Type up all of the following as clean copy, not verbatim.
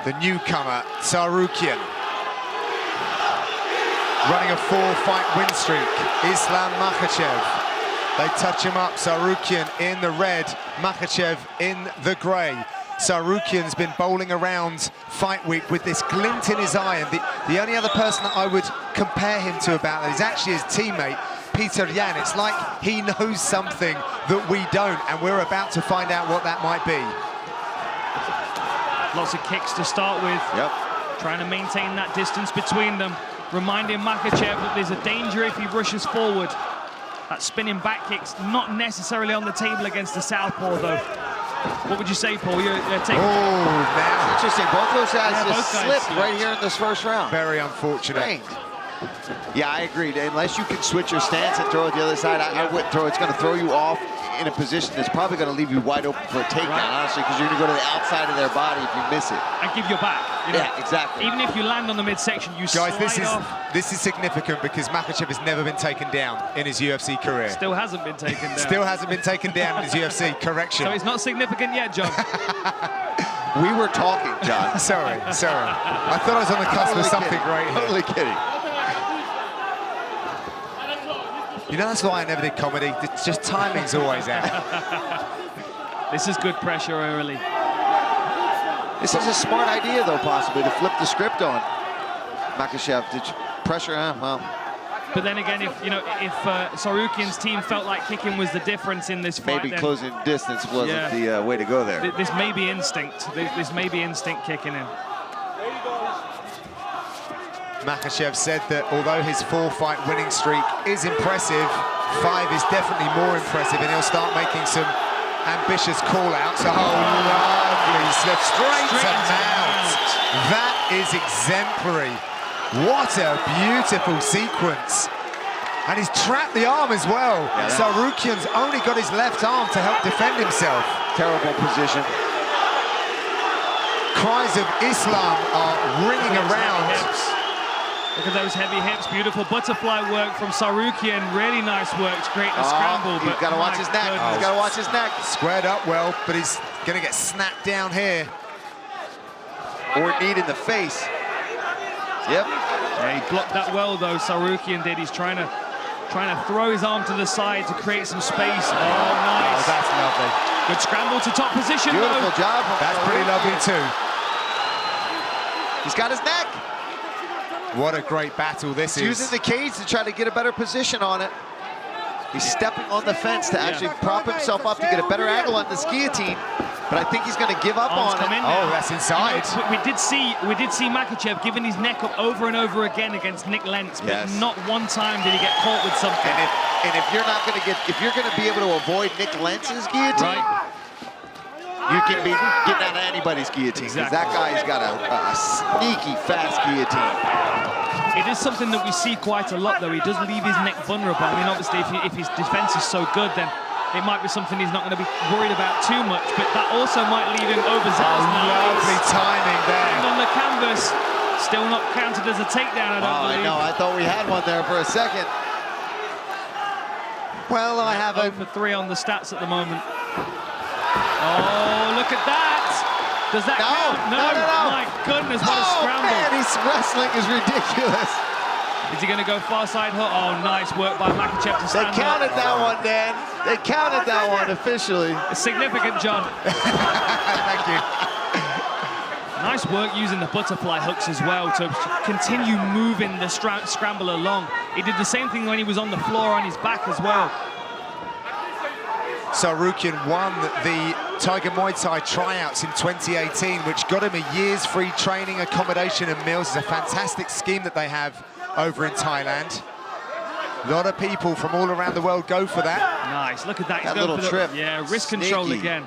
the newcomer, Tsarukyan. Running a 4-fight win streak, Islam Makhachev. They touch him up, Tsarukyan in the red, Makhachev in the grey. Tsarukyan's been bowling around fight week with this glint in his eye, and the only other person that I would compare him to about that is actually his teammate, Peter Yan. It's like he knows something that we don't, and we're about to find out what that might be. Lots of kicks to start with. Yep. Trying to maintain that distance between them. Reminding Makhachev that there's a danger if he rushes forward. That spinning back kick's not necessarily on the table against the southpaw, though. What would you say, Paul? You're taking... Oh, now. Interesting. Both those guys just slipped slipped right here in this first round. Very unfortunate. Dang. Yeah, I agree. Unless you can switch your stance and throw it the other side, I wouldn't throw. It's going to throw you off in a position that's probably going to leave you wide open for a takedown, honestly, because you're going to go to the outside of their body if you miss it. And give your back. You know, yeah, exactly. Even if you land on the midsection, you slide off. This is significant because Makhachev has never been taken down in his UFC career. Still hasn't been taken down. Still hasn't been taken down in his UFC. Correction. So it's not significant yet, John. We were talking, John. Sorry. I thought I was on the cusp of something great here. Totally kidding. You know, that's why I never did comedy. It's just timing's always out. This is good pressure early. This is a smart idea, though, possibly, to flip the script on Makhachev. Did you pressure him? Well. But then again, if Tsarukyan's team felt like kicking was the difference in this fight, maybe closing distance wasn't the way to go there. This may be instinct. This may be instinct kicking in. Makhachev said that although his 4-fight winning streak is impressive, 5 is definitely more impressive, and he'll start making some ambitious call-outs. Oh, lovely slip straight to mount. That is exemplary. What a beautiful sequence. And he's trapped the arm as well. Yeah, Tsarukyan's only got his left arm to help defend himself. Terrible position. Cries of Islam are ringing around. Look at those heavy hips. Beautiful butterfly work from Tsarukyan. Really nice work to create the scramble. He's got to watch his neck. He's got to watch his neck. Squared up well, but he's going to get snapped down here. Or knee in the face. Yep. Yeah, he blocked that well, though. Tsarukyan did. He's trying to throw his arm to the side to create some space. Oh, nice. Oh, that's lovely. Good scramble to top position. Beautiful job. That's pretty lovely too. He's got his neck. What a great battle this is. Using the cage to try to get a better position on it. He's stepping on the fence to actually prop himself up to get a better angle on this guillotine. But I think he's going to give up on it. Oh, that's inside. You know, we did see Makhachev giving his neck up over and over again against Nick Lentz, but not one time did he get caught with something. And if you're not going to if you're going to be able to avoid Nick Lentz's guillotine, you can be getting out of anybody's guillotine. Because that guy's got a sneaky, fast guillotine. It is something that we see quite a lot, though. He does leave his neck vulnerable. I mean, obviously, if his defense is so good, then it might be something he's not going to be worried about too much. But that also might leave him overzealous. Lovely timing there. And on the canvas, still not counted as a takedown, I don't believe. I know. I thought we had one there for a second. Well, I have 0 for 3 on the stats at the moment. Oh, look at that! Does that count? No. My goodness, what a scramble. Man, his wrestling is ridiculous. Is he going to go far side hook? Oh, nice work by Makhachev to stand up. They counted that one, Dan. They counted that one officially. It's significant, John. Thank you. Nice work using the butterfly hooks as well to continue moving the scramble along. He did the same thing when he was on the floor on his back as well. Tsarukyan won the Tiger Muay Thai tryouts in 2018, which got him a year's free training, accommodation and meals. It's a fantastic scheme that they have over in Thailand. A lot of people from all around the world go for that. Nice, look at that. He's that little trip. Yeah, wrist control again.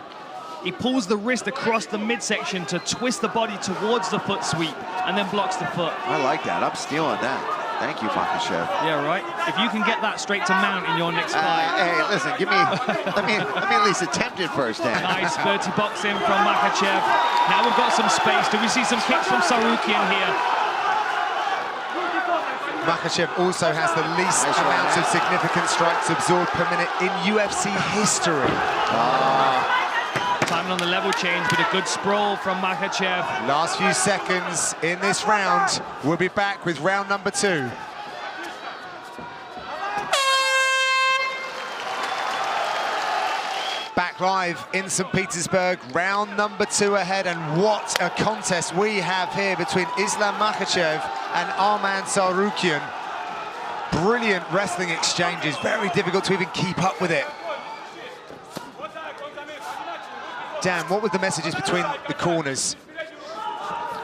He pulls the wrist across the midsection to twist the body towards the foot sweep and then blocks the foot. I like that. I'm stealing that. Thank you, Makhachev. Yeah, right. If you can get that straight to mount in your next fight. Hey, listen, let me at least attempt it first, Dan. Nice dirty boxing from Makhachev. Now we've got some space. Do we see some kicks from Tsarukyan here? Makhachev also has the least amount of significant strikes absorbed per minute in UFC history. Timing on the level change, but a good sprawl from Makhachev. Last few seconds in this round. We'll be back with round number 2. Back live in St. Petersburg, round number 2 ahead, and what a contest we have here between Islam Makhachev and Arman Tsarukyan. Brilliant wrestling exchanges, very difficult to even keep up with it. Dan, what were the messages between the corners?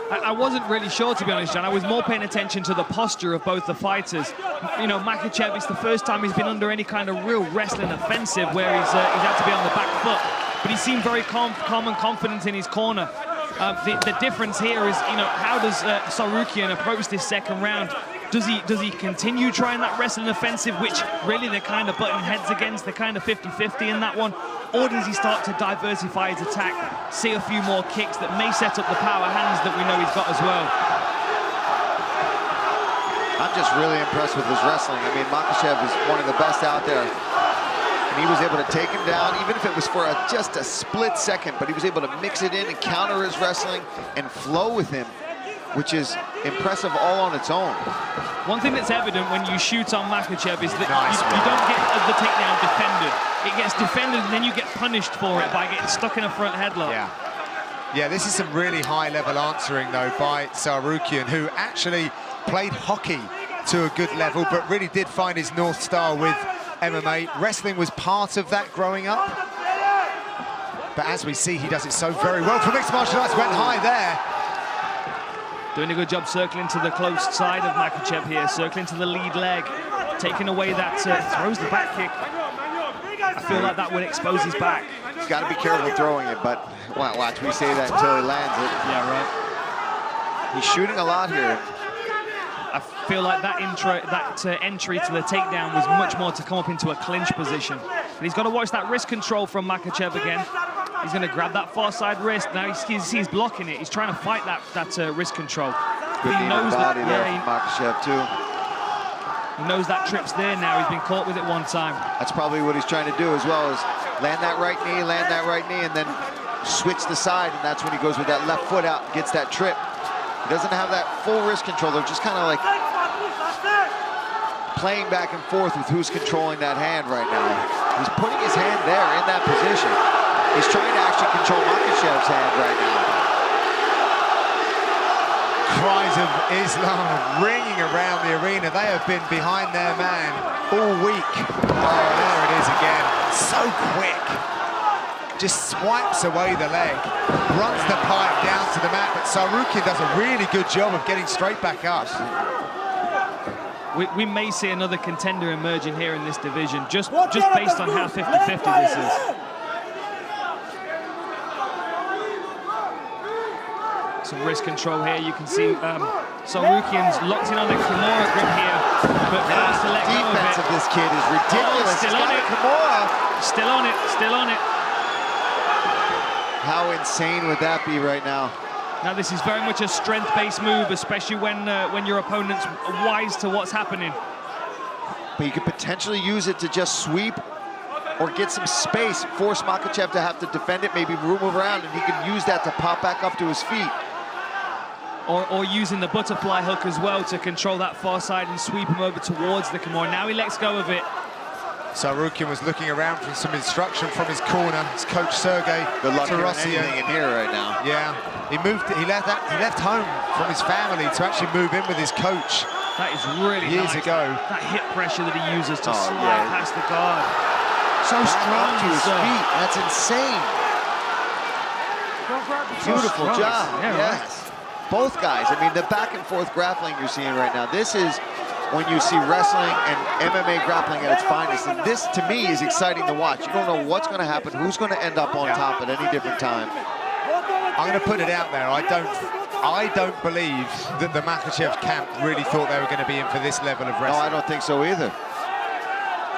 I wasn't really sure, to be honest, John. I was more paying attention to the posture of both the fighters. You know, Makhachev, it's the first time he's been under any kind of real wrestling offensive where he's had to be on the back foot. But he seemed very calm and confident in his corner. The difference here is, you know, how does Tsarukyan approach this second round? Does he continue trying that wrestling offensive, which really they're kind of butting heads against? They're kind of 50-50 in that one. Or does he start to diversify his attack, see a few more kicks that may set up the power hands that we know he's got as well? I'm just really impressed with his wrestling. I mean, Makhachev is one of the best out there. And he was able to take him down, even if it was for just a split second, but he was able to mix it in and counter his wrestling and flow with him, which is impressive all on its own. One thing that's evident when you shoot on Makhachev is that you don't get the takedown defended. It gets defended and then you get punished for it by getting stuck in a front headlock. Yeah, this is some really high-level answering, though, by Tsarukyan, who actually played hockey to a good level, but really did find his North Star with MMA. Wrestling was part of that growing up. But as we see, he does it so very well for mixed martial arts. Went high there. Doing a good job circling to the close side of Makhachev here, circling to the lead leg, taking away that, throws the back kick. I feel like that would expose his back. He's got to be careful throwing it, but watch me say that until he lands it. Yeah, right. He's shooting a lot here. I feel like that entry to the takedown was much more to come up into a clinch position. But he's got to watch that wrist control from Makhachev again. He's going to grab that far side wrist. Now he's blocking it. He's trying to fight that wrist control. Good he knows body that. there from Makhachev too. He knows that trip's there now. He's been caught with it one time. That's probably what he's trying to do as well, is land that right knee, and then switch the side, and that's when he goes with that left foot out and gets that trip. He doesn't have that full wrist control. They're just kind of like playing back and forth with who's controlling that hand right now. He's putting his hand there in that position. He's trying to actually control Makhachev's hand right now. Cries of Islam ringing around the arena. They have been behind their man all week. Oh, there it is again. So quick. Just swipes away the leg, runs the pipe down to the mat, but Tsarukyan does a really good job of getting straight back up. We may see another contender emerging here in this division, just based on how 50-50 this is. Some wrist control here. You can see Tsarukyan's locked in on the Kimura grip here, but fails to let go of it. Defense of this kid is ridiculous. Still on it. Kimura. Still on it. Still on it. How insane would that be right now? Now this is very much a strength-based move, especially when your opponent's wise to what's happening. But you could potentially use it to just sweep or get some space, force Makhachev to have to defend it, maybe move around, and he can use that to pop back up to his feet. Or using the butterfly hook as well to control that far side and sweep him over towards the Kimura. Now he lets go of it. Tsarukyan was looking around for some instruction from his corner. His coach Sergey. Good luck hearing anything in here right now. Yeah, he left home from his family to actually move in with his coach. That is really years nice. ago. That hip pressure that he uses to slide past the guard. So strong to his feet. That's insane. Beautiful job. Yeah, yes. Right. Both guys. I mean, the back and forth grappling you're seeing right now. This is when you see wrestling and MMA grappling at its finest. And this, to me, is exciting to watch. You don't know what's going to happen, who's going to end up on top at any different time. I'm going to put it out there. I don't believe that the Makhachev camp really thought they were going to be in for this level of wrestling. No, I don't think so either.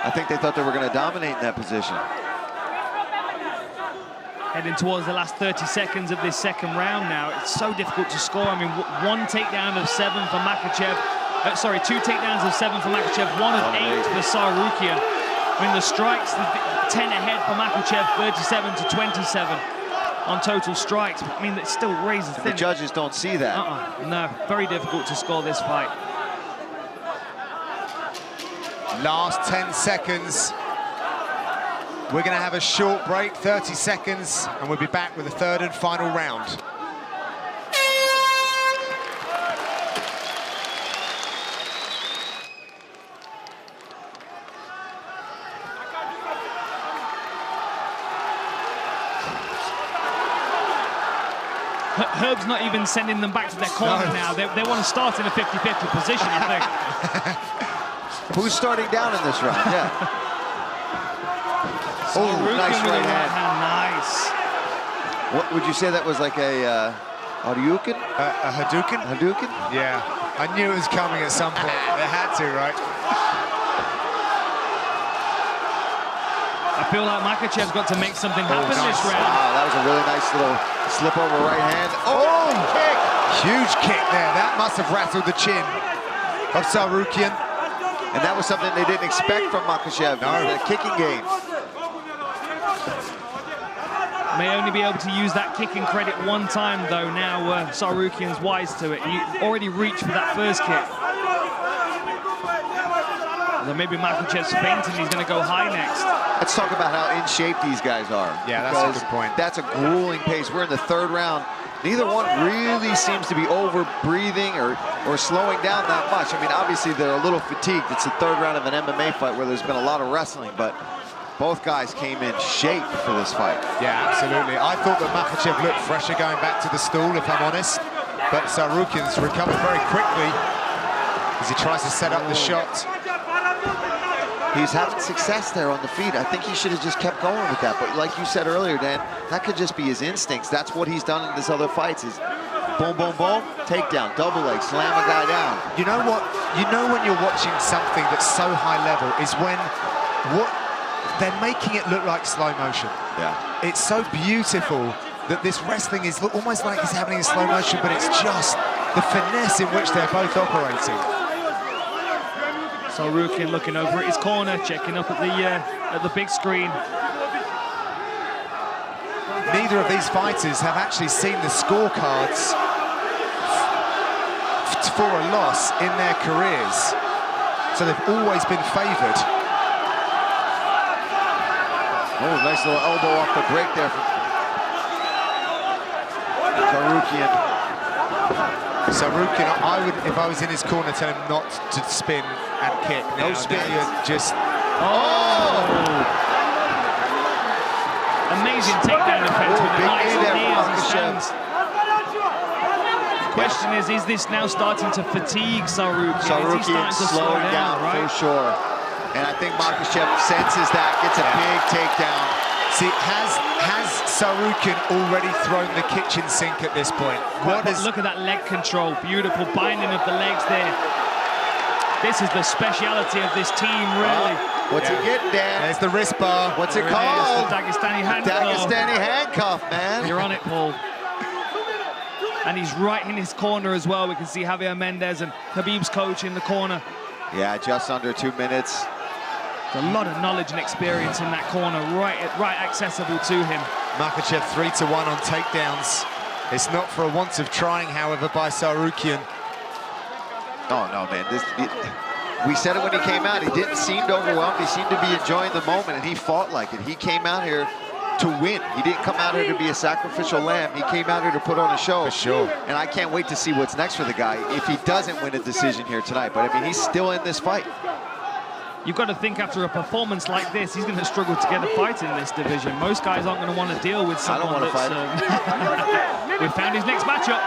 I think they thought they were going to dominate in that position. Heading towards the last 30 seconds of this second round now. It's so difficult to score. I mean, one takedown of 7 for Makhachev. Sorry, 2 takedowns of 7 for Makhachev, 1 of 8 for Tsarukyan. I mean, the strikes, 10 ahead for Makhachev, 37 to 27. on total strikes. But, I mean, it's still razor thin. The judges don't see that. No, very difficult to score this fight. Last 10 seconds. We're going to have a short break, 30 seconds, and we'll be back with the third and final round. Herb's not even sending them back to their corner now. They want to start in a 50-50 position, I think. Who's starting down in this round? Yeah. Oh, nice right hand. Nice. What would you say that was, like a Hadouken? A Hadouken? Hadouken? Yeah. I knew it was coming at some point. It had to, right? I feel like Makhachev's got to make something happen this round. Wow, that was a really nice little slip over right hand. Oh, kick! Huge kick there. That must have rattled the chin of Tsarukyan. And that was something they didn't expect from Makhachev. No. The kicking game. May only be able to use that kicking credit one time, though. Now Tsarukyan's wise to it. He already reached for that first kick. Then maybe Makhachev's fainting. He's going to go high next. Let's talk about how in shape these guys are. Yeah, that's a good point. That's a grueling pace. We're in the third round. Neither one really seems to be over-breathing or slowing down that much. I mean, obviously, they're a little fatigued. It's the third round of an MMA fight where there's been a lot of wrestling, but both guys came in shape for this fight. Yeah, absolutely. I thought that Makhachev looked fresher going back to the stool, if I'm honest. But Tsarukyan's recovered very quickly as he tries to set up the shot. He's having success there on the feet. I think he should have just kept going with that. But like you said earlier, Dan, that could just be his instincts. That's what he's done in his other fights is boom, boom, boom, takedown, double leg, slam a guy down. You know what? You know when you're watching something that's so high level is when they're making it look like slow motion. Yeah. It's so beautiful that this wrestling is almost like it's happening in slow motion, but it's just the finesse in which they're both operating. Tsarukyan looking over at his corner, checking up at the big screen. Neither of these fighters have actually seen the scorecards for a loss in their careers, so they've always been favoured. Oh, nice little elbow off the break there from Tsarukyan, I would, if I was in his corner, tell him not to spin and kick. No spin. Just... Oh! Amazing takedown defense with a nice knee as he stands. The question is this now starting to fatigue Tsarukyan? Tsarukyan is he starting to slow down, right? For sure. And I think Makhachev senses that, gets a big takedown. See, has Tsarukyan already thrown the kitchen sink at this point? Look at that leg control, beautiful binding of the legs there. This is the speciality of this team, really. What's he getting, Dan? There's the wrist bar. What's it called? The Dagestani handcuff. Dagestani handcuff, man. You're on it, Paul. And he's right in his corner as well. We can see Javier Mendez and Khabib's coach in the corner. Yeah, just under 2 minutes. There's a lot of knowledge and experience in that corner, right accessible to him. Makhachev 3-1 on takedowns. It's not for a want of trying, however, by Tsarukyan. Oh, no, man. We said it when he came out. He didn't seem overwhelmed. He seemed to be enjoying the moment, and he fought like it. He came out here to win. He didn't come out here to be a sacrificial lamb. He came out here to put on a show. For sure. And I can't wait to see what's next for the guy if he doesn't win a decision here tonight. But, I mean, he's still in this fight. You've got to think after a performance like this, he's going to struggle to get a fight in this division. Most guys aren't going to want to deal with someone. I don't want to fight. We've found his next matchup.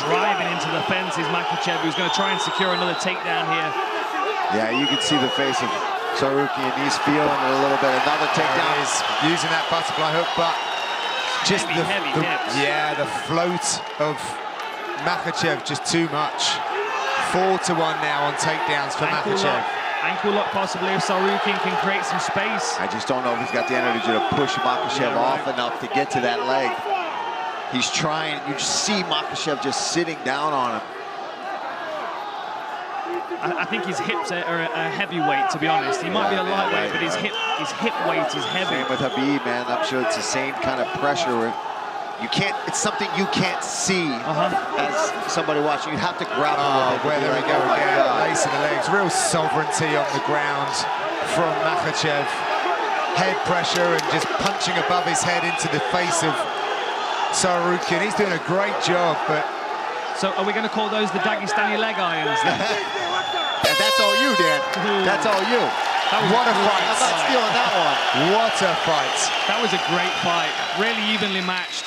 Driving into the fence is Makhachev, who's going to try and secure another takedown here. Yeah, you can see the face of Tsarukyan. He's feeling it a little bit. Another takedown. Is using that butterfly hook, but just heavy hips. Yeah, the float of Makhachev just too much. 4-1 now on takedowns for Makhachev. Ankle lock possibly if Tsarukyan can create some space. I just don't know if he's got the energy to push Makhachev off enough to get to that leg. He's trying. You see Makhachev just sitting down on him. I think his hips are a heavyweight, to be honest. He might be a lightweight, but his hip weight is heavy. Same with Habib, man. I'm sure it's the same kind of pressure where you can't, it's something you can't see as somebody watching. You have to grapple with it. Where there we go again, lacing the legs. Real sovereignty on the ground from Makhachev. Head pressure and just punching above his head into the face of Sarukian. He's doing a great job, but... So are we going to call those the Dagestani leg irons? That's all you, Dan. That's all you. What a fight. I'm not stealing that one. What a fight. That was a great fight. Really evenly matched.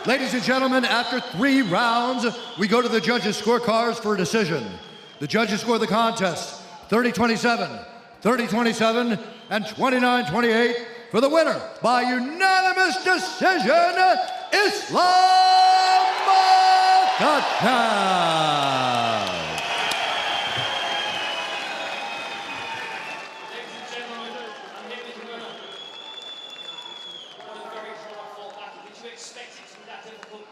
Ladies and gentlemen, after 3 rounds, we go to the judges' scorecards for a decision. The judges score the contest 30-27, 30-27, and 29-28 for the winner by unanimous decision, Islam Makhachev. What a very powerful battle. Did you expect it to be that difficult?